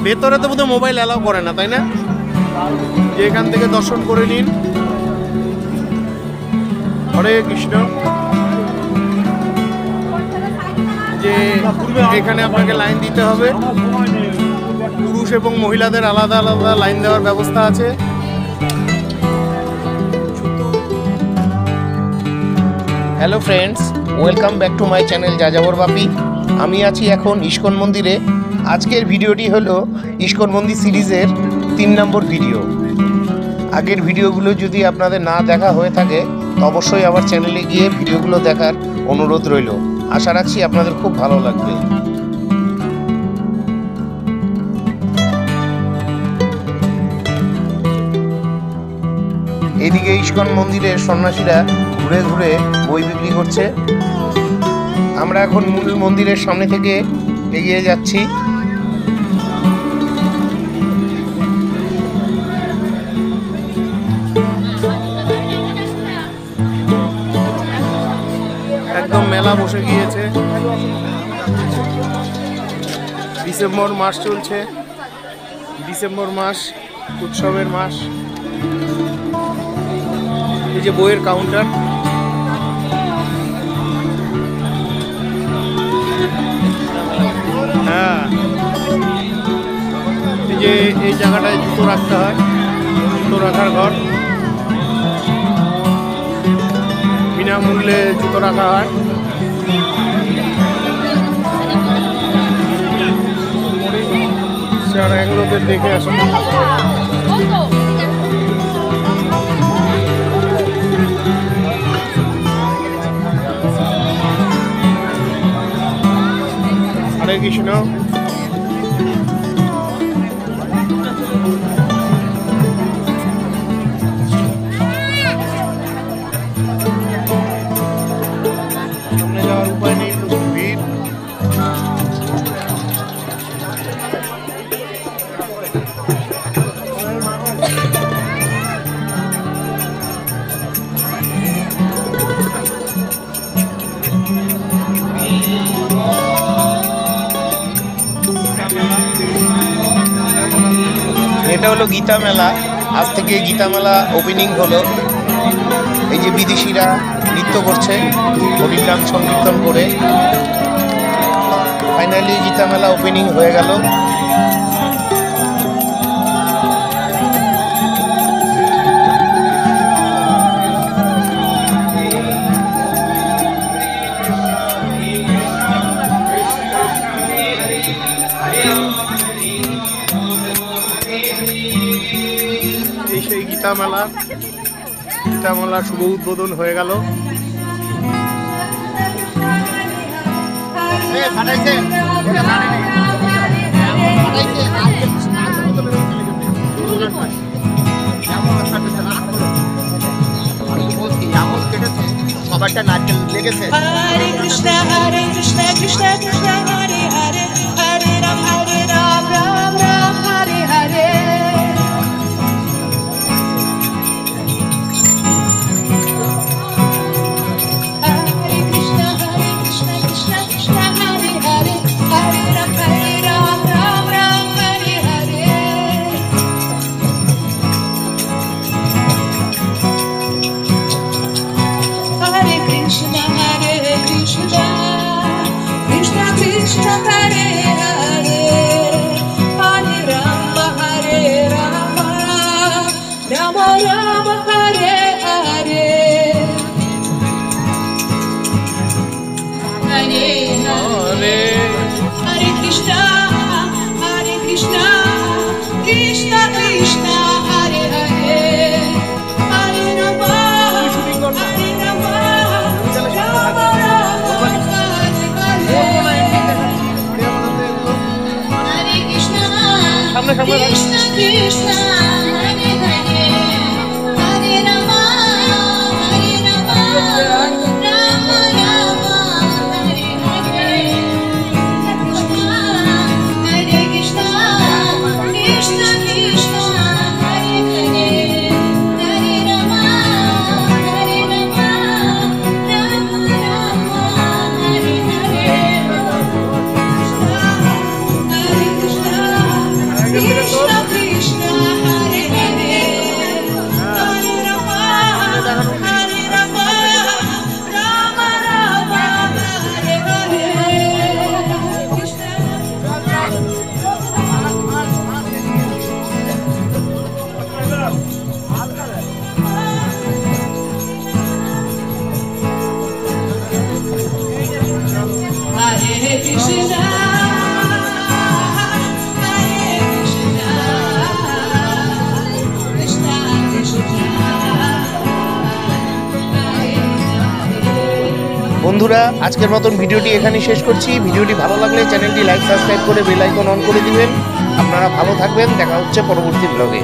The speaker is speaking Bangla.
ভেতরে তো বোধহয় মোবাইল অ্যালাউ করে না, তাই না? যে এখান থেকে দর্শন করে নিন। হরে কৃষ্ণ। যে এখানে আপনাকে লাইন দিতে হবে, পুরুষ এবং মহিলাদের আলাদা আলাদা লাইন দেওয়ার ব্যবস্থা আছে। Hello friends, welcome back to my channel যাযাবর বাপি। আমি আছি এখন ইস্কন মন্দিরে। আজকের ভিডিওটি হলো ইস্কন মন্দির সিরিজের 3 নম্বর ভিডিও। আগের ভিডিওগুলো যদি আপনাদের না দেখা হয়ে থাকে তো অবশ্যই আমার চ্যানেলে গিয়ে ভিডিওগুলো দেখার অনুরোধ রইল। আশা রাখছি আপনাদের খুব ভালো লাগবে। এদিকে ইস্কন মন্দিরের সন্ন্যাসীরা ঘুরে ঘুরে বই বিক্রি করছে। আমরা এখন মূল মন্দিরের সামনে থেকে এগিয়ে যাচ্ছি। একদম মেলা বসে গিয়েছে। ডিসেম্বর মাস চলছে, ডিসেম্বর মাস উৎসবের মাস। এই যে বইয়ের কাউন্টার, হ্যাঁ এই যে এই জায়গাটায় জুতো রাখতে হয়, জুতো রাখার ঘর। বিনামূল্যে জুতো রাখা হয়। যারা এগুলোদের দেখে আসুন। হরে কৃষ্ণ। সামনে যাওয়ার উপায় নেই, প্রচুর ভিড়। এটা হলো গীতা মেলা। আজ থেকে গীতা মেলা ওপেনিং হলো। এই যে বিদেশিরা নৃত্য করছে হরিনাম সংকীর্তন করে। ফাইনালি গীতা মেলা ওপেনিং হয়ে গেল। এই সেই গীতা মেলা। গীতা মেলার শুভ উদ্বোধন হয়ে গেল। সবারটা নারকেল লেগেছে। হরে কৃষ্ণ কৃষ্ণ কৃষ্ণ হরে হরে, হরে Ram Ram Ram Hare Hare. Krishna Krishna Hare Hare, Hare Rama Hare Rama, Rama Rama Hare Hare, Krishna Hare বন্ধুরা, আজকের মতন ভিডিওটি এখানেই শেষ করছি। ভিডিওটি ভালো লাগলে চ্যানেলটি লাইক সাবস্ক্রাইব করে বেল আইকন অন করে দিবেন। আপনারা ভালো থাকবেন, দেখা হচ্ছে পরবর্তী ব্লগে।